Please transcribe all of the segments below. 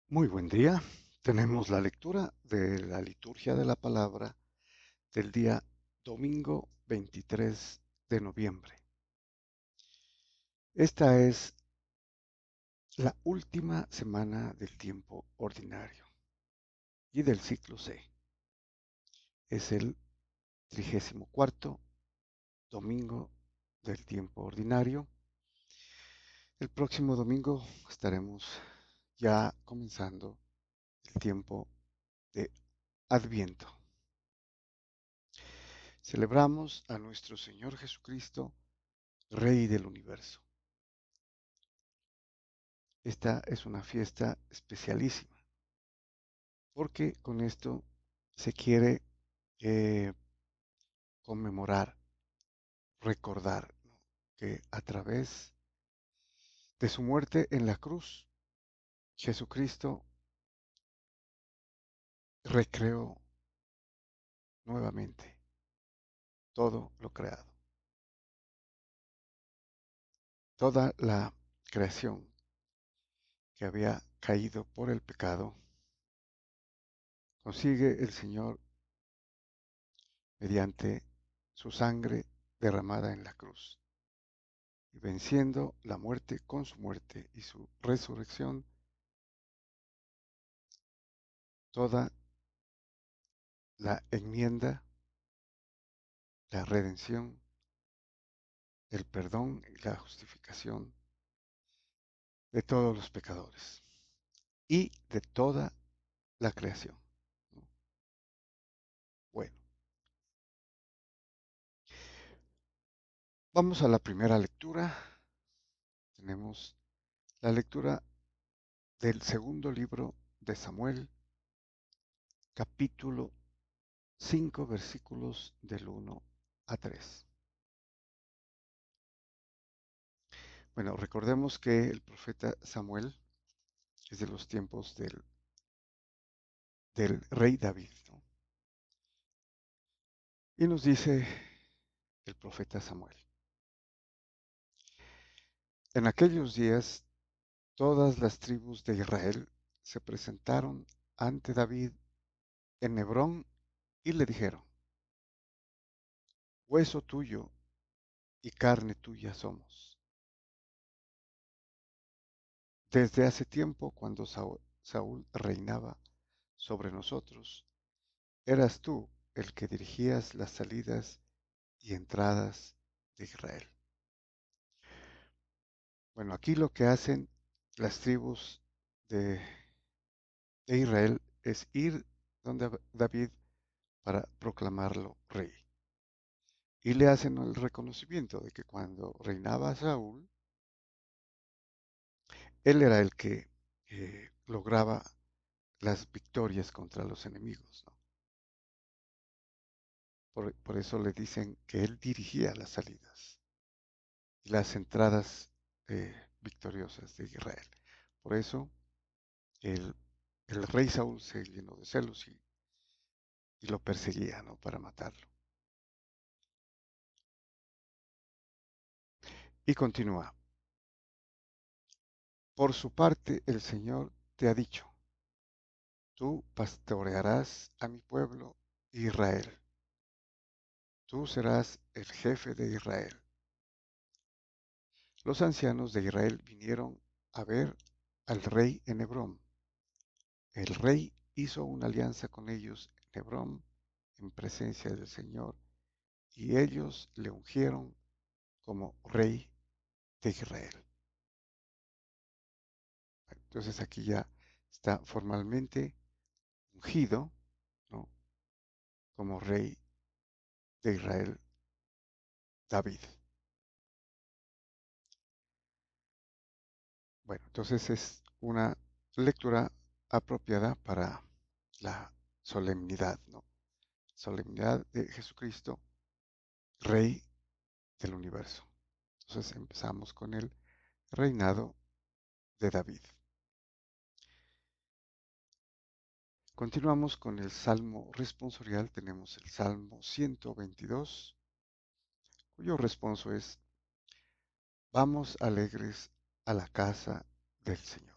Muy buen día. Tenemos la lectura de la liturgia de la palabra del día domingo 23 de noviembre. Esta es la última semana del tiempo ordinario y del ciclo C. Es el 34º domingo del tiempo ordinario. El próximo domingo estaremos ya comenzando el tiempo de Adviento. Celebramos a nuestro Señor Jesucristo, Rey del universo. Esta es una fiesta especialísima, porque con esto se quiere eh, conmemorar, recordar, ¿no?, que a través de su muerte en la cruz, Jesucristo recreó nuevamente todo lo creado. Toda la creación que había caído por el pecado, consigue el Señor mediante su sangre derramada en la cruz, y venciendo la muerte con su muerte y su resurrección, toda la enmienda, la redención, el perdón y la justificación de todos los pecadores y de toda la creación, ¿no? Bueno, vamos a la primera lectura. Tenemos la lectura del segundo libro de Samuel, capítulo 5, versículos del 1 a 3. Bueno, recordemos que el profeta Samuel es de los tiempos del rey David, ¿no? Y nos dice el profeta Samuel: en aquellos días todas las tribus de Israel se presentaron ante David en Hebrón y le dijeron: hueso tuyo y carne tuya somos. Desde hace tiempo, cuando Saúl reinaba sobre nosotros, eras tú el que dirigías las salidas y entradas de Israel. Bueno, aquí lo que hacen las tribus de, de Israel es ir donde David para proclamarlo rey. Y le hacen el reconocimiento de que cuando reinaba Saúl, él era el que lograba las victorias contra los enemigos, ¿no? Por eso le dicen que él dirigía las salidas y las entradas victoriosas de Israel. Por eso el, el rey Saúl se llenó de celos y lo perseguía, ¿no?, para matarlo. Y continúa: por su parte el Señor te ha dicho: tú pastorearás a mi pueblo Israel. Tú serás el jefe de Israel. Los ancianos de Israel vinieron a ver al rey en Hebrón. El rey hizo una alianza con ellos en Hebrón en presencia del Señor, y ellos le ungieron como rey de Israel. Entonces aquí ya está formalmente ungido, ¿no?, como rey de Israel, David. Bueno, entonces es una lectura apropiada para la solemnidad, ¿no? Solemnidad de Jesucristo, Rey del universo. Entonces empezamos con el reinado de David. Continuamos con el Salmo responsorial. Tenemos el Salmo 122, cuyo responso es: vamos alegres a la casa del Señor.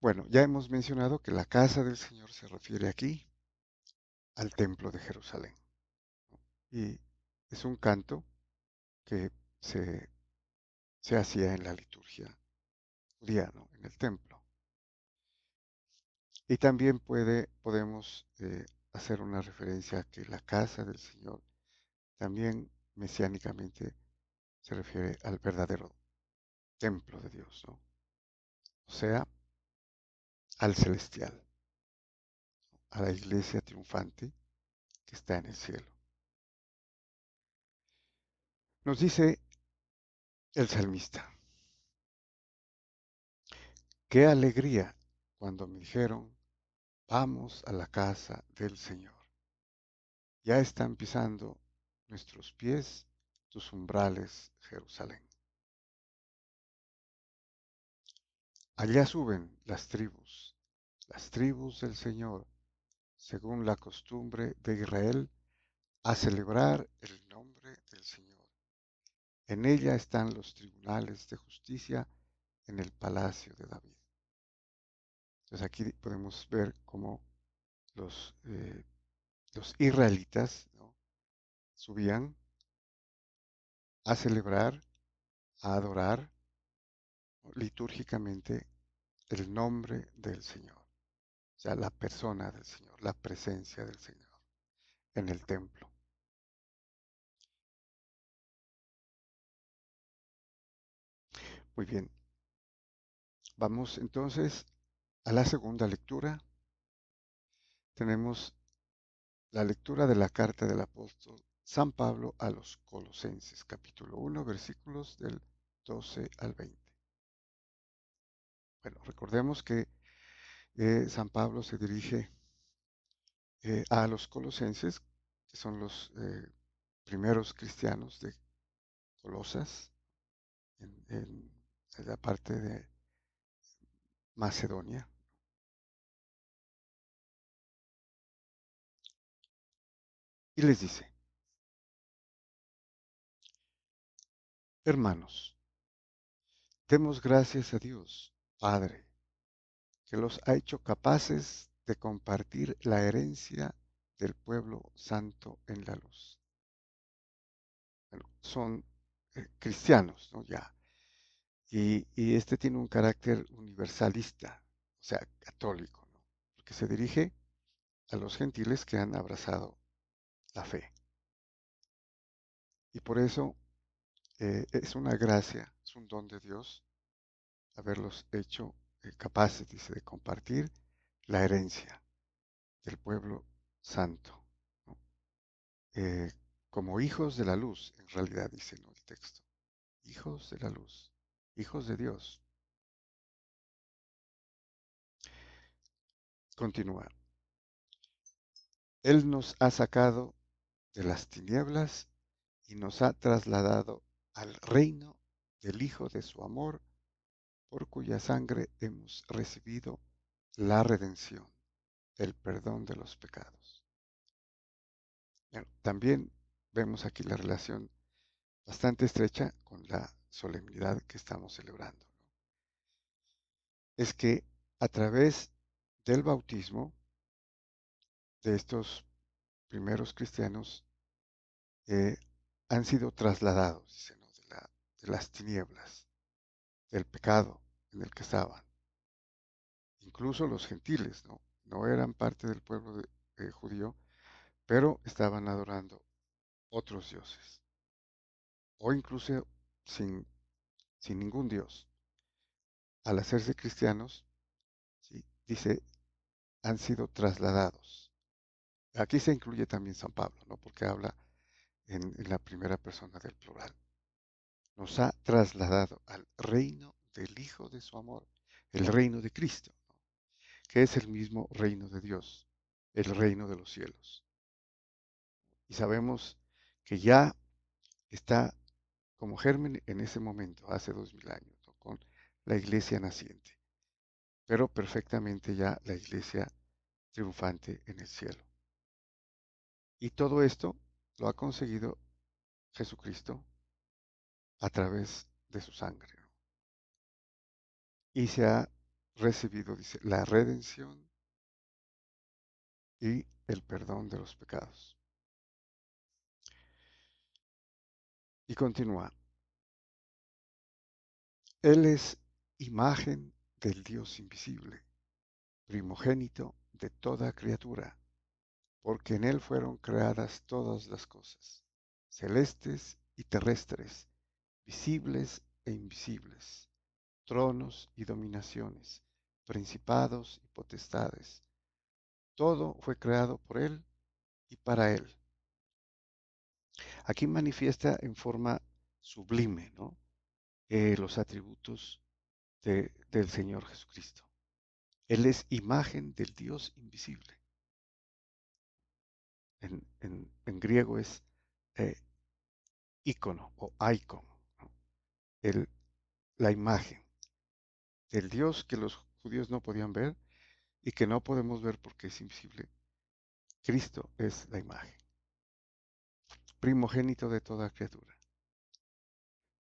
Bueno, ya hemos mencionado que la casa del Señor se refiere aquí al templo de Jerusalén. Y es un canto que se, se hacía en la liturgia judía, ¿no? En el templo. Y también podemos hacer una referencia a que la casa del Señor también mesiánicamente se refiere al verdadero templo de Dios, ¿no? O sea, al celestial, a la iglesia triunfante que está en el cielo. Nos dice el salmista, qué alegría cuando me dijeron, vamos a la casa del Señor. Ya están pisando nuestros pies tus umbrales, Jerusalén. Allá suben las tribus del Señor, según la costumbre de Israel, a celebrar el nombre del Señor. En ella están los tribunales de justicia en el palacio de David. Entonces aquí podemos ver cómo los, eh, los israelitas, ¿no? Subían a celebrar, a adorar, ¿no? Litúrgicamente el nombre del Señor, o sea, la persona del Señor, la presencia del Señor en el templo. Muy bien, vamos entonces a la segunda lectura. Tenemos la lectura de la carta del apóstol San Pablo a los Colosenses, capítulo 1, versículos del 12 al 20. Bueno, recordemos que San Pablo se dirige a los colosenses, que son los primeros cristianos de Colosas, en la parte de Macedonia, y les dice, hermanos, demos gracias a Dios, Padre, que los ha hecho capaces de compartir la herencia del pueblo santo en la luz. Bueno, son cristianos, ¿no? Ya. Y este tiene un carácter universalista, o sea, católico, ¿no? Porque se dirige a los gentiles que han abrazado la fe. Y por eso es una gracia, es un don de Dios haberlos hecho capaces, dice, de compartir la herencia del pueblo santo, ¿no? Eh, como hijos de la luz, en realidad dice, ¿no? El texto. Hijos de la luz, hijos de Dios. Continúa. Él nos ha sacado de las tinieblas y nos ha trasladado al reino del Hijo de su amor, por cuya sangre hemos recibido la redención, el perdón de los pecados. Bueno, también vemos aquí la relación bastante estrecha con la solemnidad que estamos celebrando, ¿no? Es que a través del bautismo de estos primeros cristianos eh, han sido trasladados, dice, ¿no? De las tinieblas, del pecado en el que estaban. Incluso los gentiles, ¿no? No eran parte del pueblo judío, pero estaban adorando otros dioses, o incluso sin, sin ningún dios. Al hacerse cristianos, ¿sí? Dice, han sido trasladados. Aquí se incluye también San Pablo, ¿no? Porque habla en la primera persona del plural. Nos ha trasladado al reino del Hijo de su amor, el reino de Cristo, ¿no? Que es el mismo reino de Dios, el reino de los cielos. Y sabemos que ya está como germen en ese momento, hace 2000 años, ¿no? Con la iglesia naciente, pero perfectamente ya la iglesia triunfante en el cielo. Y todo esto lo ha conseguido Jesucristo a través de su sangre, ¿no? Y se ha recibido, dice, la redención y el perdón de los pecados. Y continúa, Él es imagen del Dios invisible, primogénito de toda criatura, porque en Él fueron creadas todas las cosas, celestes y terrestres, visibles e invisibles, tronos y dominaciones, principados y potestades. Todo fue creado por Él y para Él. Aquí manifiesta en forma sublime, ¿no? Los atributos del Señor Jesucristo. Él es imagen del Dios invisible. En griego es eh, ícono o icon, ¿no? El- la imagen del Dios que los judíos no podían ver y que no podemos ver porque es invisible. Cristo es la imagen, primogénito de toda criatura.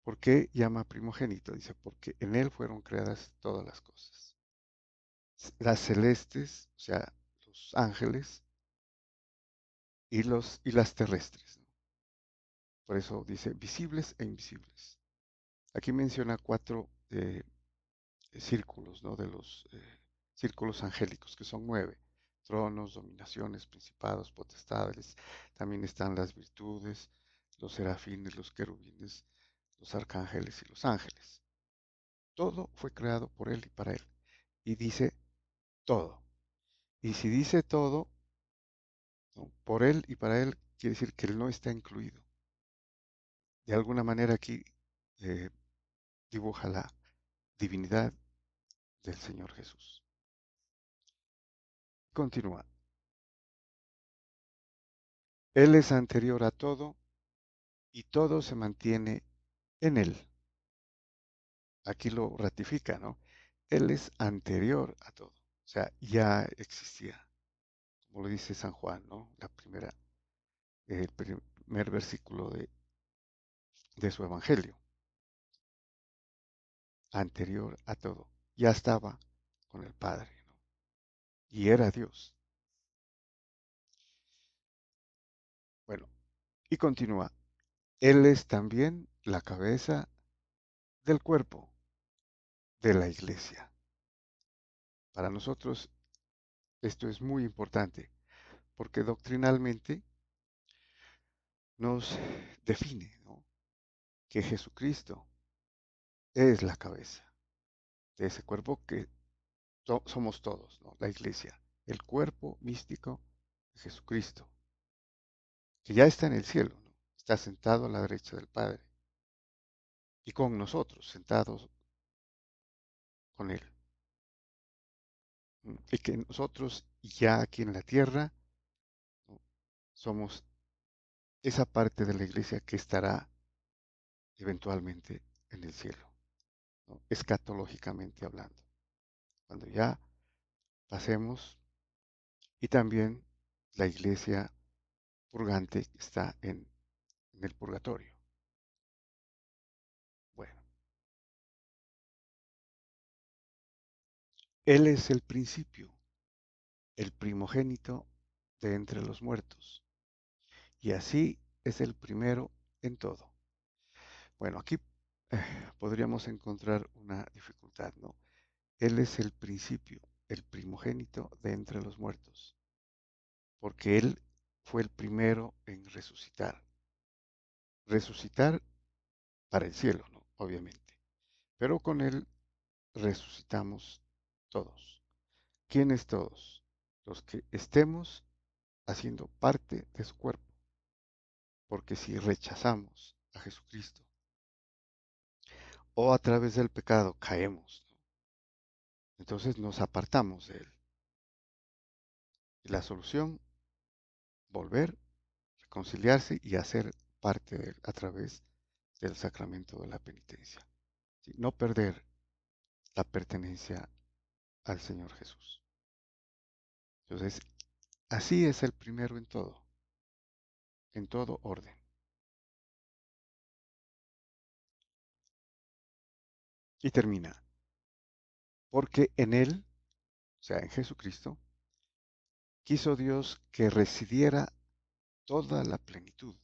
¿Por qué llama primogénito? Dice, porque en Él fueron creadas todas las cosas. Las celestes, o sea, los ángeles, y las terrestres, ¿no? Por eso dice visibles e invisibles. Aquí menciona cuatro círculos, ¿no? De los círculos angélicos, que son 9. Tronos, dominaciones, principados, potestades. También están las virtudes, los serafines, los querubines, los arcángeles y los ángeles. Todo fue creado por Él y para Él. Y dice todo. Y si dice todo, ¿no? Por Él y para Él, quiere decir que Él no está incluido. De alguna manera aquí eh, dibuja la divinidad del Señor Jesús. Continúa. Él es anterior a todo y todo se mantiene en Él. Aquí lo ratifica, ¿no? Él es anterior a todo. O sea, ya existía, como lo dice San Juan, ¿no? El primer versículo de su evangelio. Anterior a todo. Ya estaba con el Padre, ¿no? Y era Dios. Bueno, y continúa. Él es también la cabeza del cuerpo de la iglesia. Para nosotros esto es muy importante porque doctrinalmente nos define, ¿no? Que Jesucristo es la cabeza de ese cuerpo que somos todos, ¿no? La iglesia, el cuerpo místico de Jesucristo, que ya está en el cielo, ¿no? Está sentado a la derecha del Padre y con nosotros, sentados con Él. Y que nosotros ya aquí en la tierra, ¿no? Somos esa parte de la iglesia que estará eventualmente en el cielo, ¿no? Escatológicamente hablando, cuando ya pasemos, y también la iglesia purgante que está en el purgatorio. Bueno, Él es el principio, el primogénito de entre los muertos, y así es el primero en todo. Bueno, aquí podríamos encontrar una dificultad, ¿no? Él es el principio, el primogénito de entre los muertos, porque Él fue el primero en resucitar. Resucitar para el cielo, ¿no? Obviamente. Pero con Él resucitamos todos. ¿Quiénes todos? Los que estemos haciendo parte de su cuerpo. Porque si rechazamos a Jesucristo o a través del pecado caemos, ¿no? Entonces nos apartamos de Él. Y la solución, volver, reconciliarse y hacer parte de Él a través del sacramento de la penitencia. ¿Sí? No perder la pertenencia al Señor Jesús. Entonces, así es el primero en todo orden. Y termina. porque en Él, o sea, en Jesucristo, quiso Dios que residiera toda la plenitud,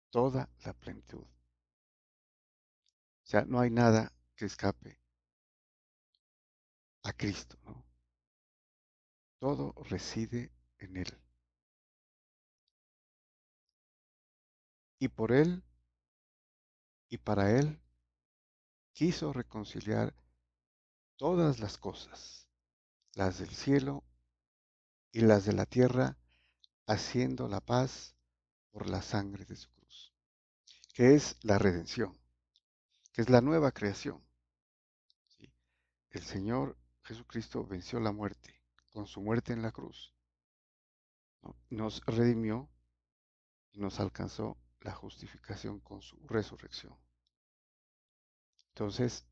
toda la plenitud. O sea, no hay nada que escape a Cristo, ¿no? Todo reside en Él. Y por Él y para Él quiso reconciliar todas las cosas, las del cielo y las de la tierra, haciendo la paz por la sangre de su cruz, que es la redención, que es la nueva creación. ¿Sí? El Señor Jesucristo venció la muerte con su muerte en la cruz, ¿no? Nos redimió y nos alcanzó la justificación con su resurrección. Entonces,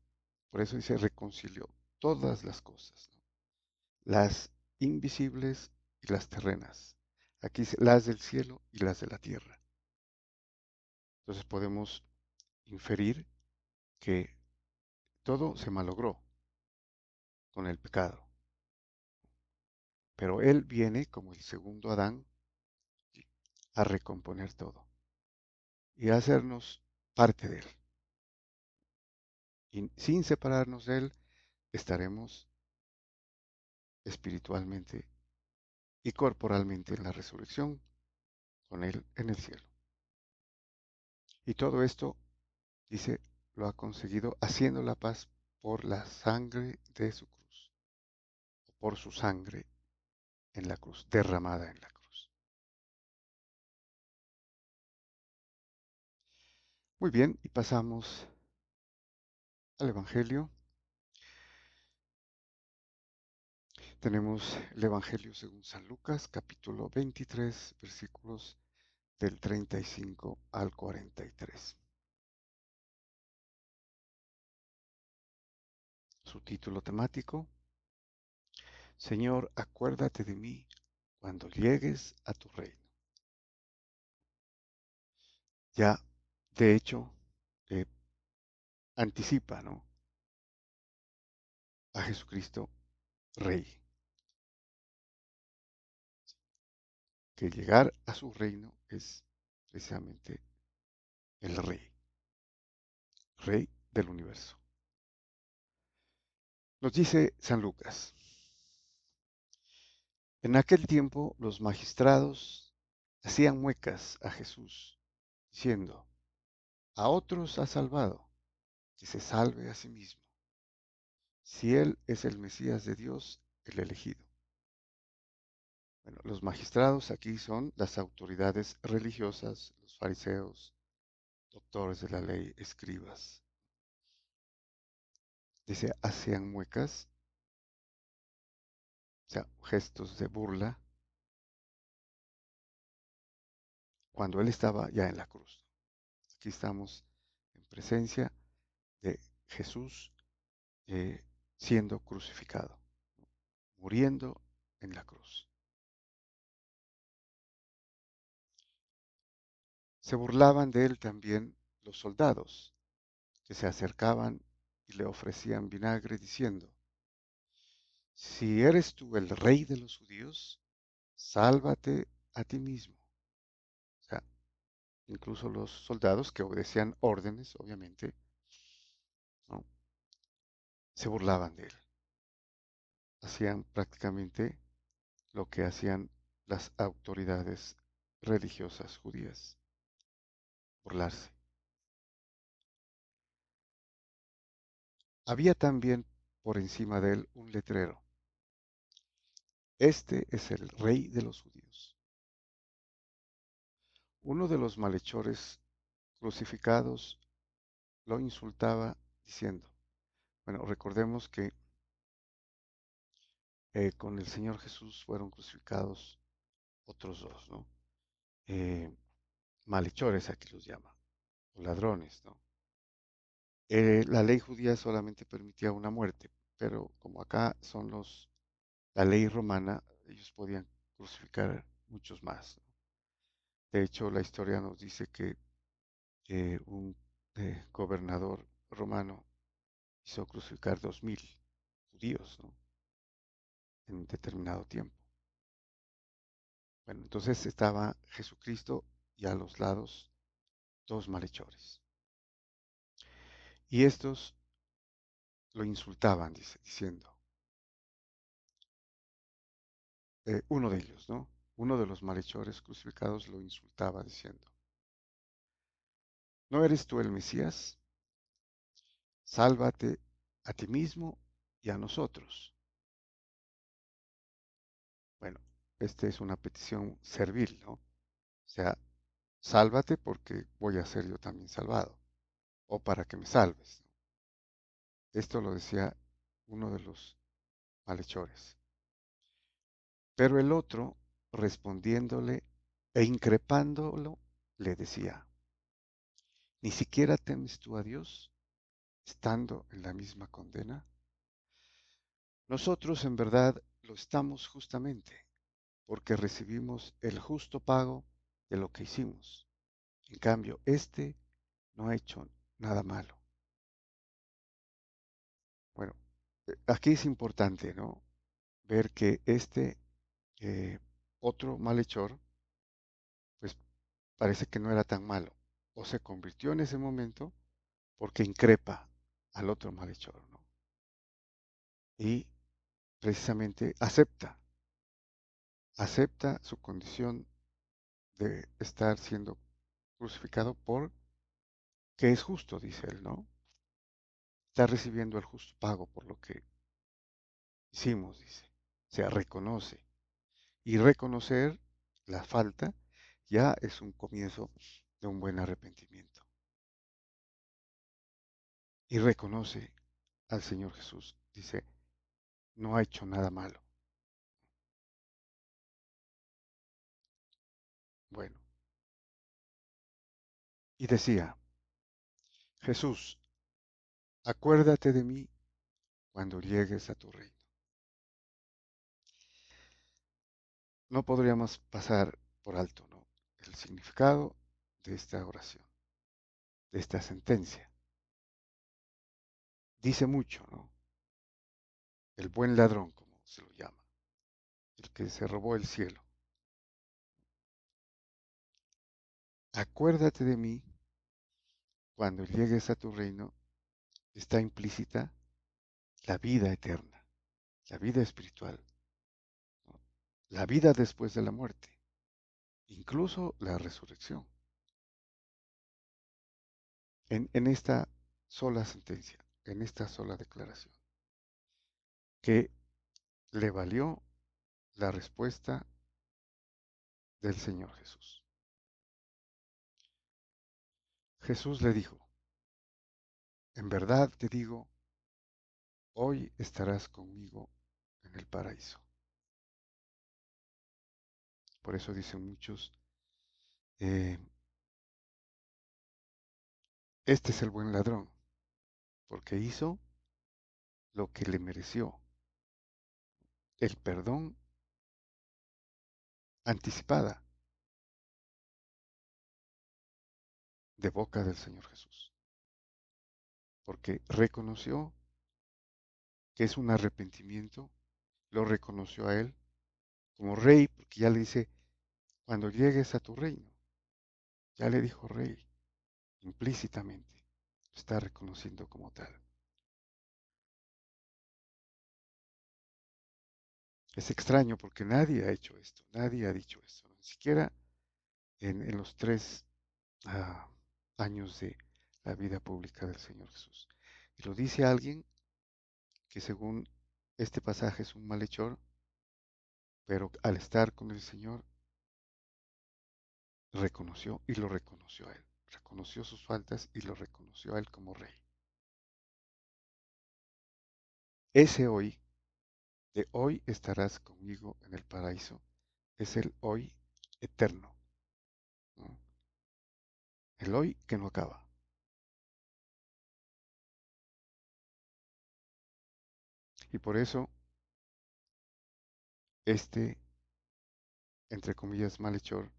por eso dice, reconcilió todas las cosas, ¿no? Las invisibles y las terrenas. Aquí dice las del cielo y las de la tierra. Entonces podemos inferir que todo se malogró con el pecado, pero Él viene como el segundo Adán a recomponer todo y a hacernos parte de Él. Y sin separarnos de Él, estaremos espiritualmente y corporalmente en la resurrección con Él en el cielo. Y todo esto, dice, lo ha conseguido haciendo la paz por la sangre de su cruz, o por su sangre en la cruz, derramada en la cruz. Muy bien, y pasamos al Evangelio. Tenemos el Evangelio según San Lucas, capítulo 23, versículos del 35 al 43. Su título temático: Señor, acuérdate de mí cuando llegues a tu reino. Ya, de hecho, eh, anticipa, ¿no?, a Jesucristo Rey, que llegar a su reino es precisamente el Rey, Rey del universo. Nos dice San Lucas: en aquel tiempo los magistrados hacían muecas a Jesús, diciendo: a otros ha salvado, que se salve a sí mismo, si él es el Mesías de Dios, el elegido. Bueno, los magistrados aquí son las autoridades religiosas, los fariseos, doctores de la ley, escribas. Dice, hacían muecas, o sea, gestos de burla, cuando él estaba ya en la cruz. Aquí estamos en presencia de Jesús siendo crucificado, muriendo en la cruz. Se burlaban de él también los soldados, que se acercaban y le ofrecían vinagre, diciendo: si eres tú el rey de los judíos, sálvate a ti mismo. O sea, incluso los soldados que obedecían órdenes, obviamente, ¿no?, se burlaban de él. Hacían prácticamente lo que hacían las autoridades religiosas judías, burlarse. Había también por encima de él un letrero: este es el rey de los judíos. Uno de los malhechores crucificados lo insultaba diciendo, bueno, recordemos que con el Señor Jesús fueron crucificados otros dos, ¿no? Eh, Malhechores aquí los llama, o ladrones, ¿no? La ley judía solamente permitía una muerte, pero como acá son la ley romana, ellos podían crucificar muchos más, ¿no? De hecho, la historia nos dice que un gobernador romano hizo crucificar 2000 judíos, ¿no? En determinado tiempo. Bueno, entonces estaba Jesucristo y a los lados dos malhechores. Y estos lo insultaban, diciendo, uno de ellos, ¿no? Uno de los malhechores crucificados lo insultaba diciendo, ¿no eres tú el Mesías? Sálvate a ti mismo y a nosotros. Bueno, esta es una petición servil, ¿no? O sea, sálvate porque voy a ser yo también salvado, o para que me salves, ¿no? Esto lo decía uno de los malhechores. Pero el otro, respondiéndole e increpándolo, le decía, ¿ni siquiera temes tú a Dios, estando en la misma condena? Nosotros en verdad lo estamos justamente, porque recibimos el justo pago de lo que hicimos. En cambio, este no ha hecho nada malo. Bueno, aquí es importante, ¿no? Ver que este eh, otro malhechor, pues parece que no era tan malo, o se convirtió en ese momento porque increpa al otro malhechor, ¿no? Y precisamente acepta su condición de estar siendo crucificado por que es justo, dice él, ¿no? Está recibiendo el justo pago por lo que hicimos, dice. O sea, reconoce. Y reconocer la falta ya es un comienzo de un buen arrepentimiento. Y reconoce al Señor Jesús. Dice, no ha hecho nada malo. Bueno, y decía, Jesús, acuérdate de mí cuando llegues a tu reino. No podríamos pasar por alto, ¿no? El significado de esta oración, de esta sentencia. Dice mucho, ¿no? El buen ladrón, como se lo llama, el que se robó el cielo. Acuérdate de mí cuando llegues a tu reino, está implícita la vida eterna, la vida espiritual, ¿no? La vida después de la muerte, incluso la resurrección. En esta sola sentencia, en esta sola declaración, que le valió la respuesta del Señor Jesús. Jesús le dijo, en verdad te digo, hoy estarás conmigo en el paraíso. Por eso dicen muchos, eh, este es el buen ladrón, porque hizo lo que le mereció, el perdón anticipada de boca del Señor Jesús, porque reconoció que es un arrepentimiento, lo reconoció a él como rey, porque ya le dice, cuando llegues a tu reino, ya le dijo rey, implícitamente, lo está reconociendo como tal. Es extraño porque nadie ha hecho esto, nadie ha dicho esto, ¿no? Ni siquiera en los 3 años de la vida pública del Señor Jesús. Y lo dice alguien que según este pasaje es un malhechor, pero al estar con el Señor reconoció y lo reconoció a él, reconoció sus faltas y lo reconoció a él como rey. Ese hoy, de hoy estarás conmigo en el paraíso, es el hoy eterno, ¿no? El hoy que no acaba. Y por eso este, entre comillas, malhechor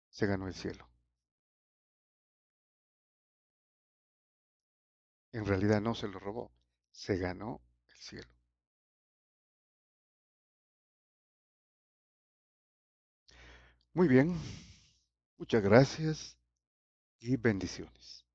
se ganó el cielo. En realidad no se lo robó, se ganó el cielo. Muy bien, muchas gracias y bendiciones.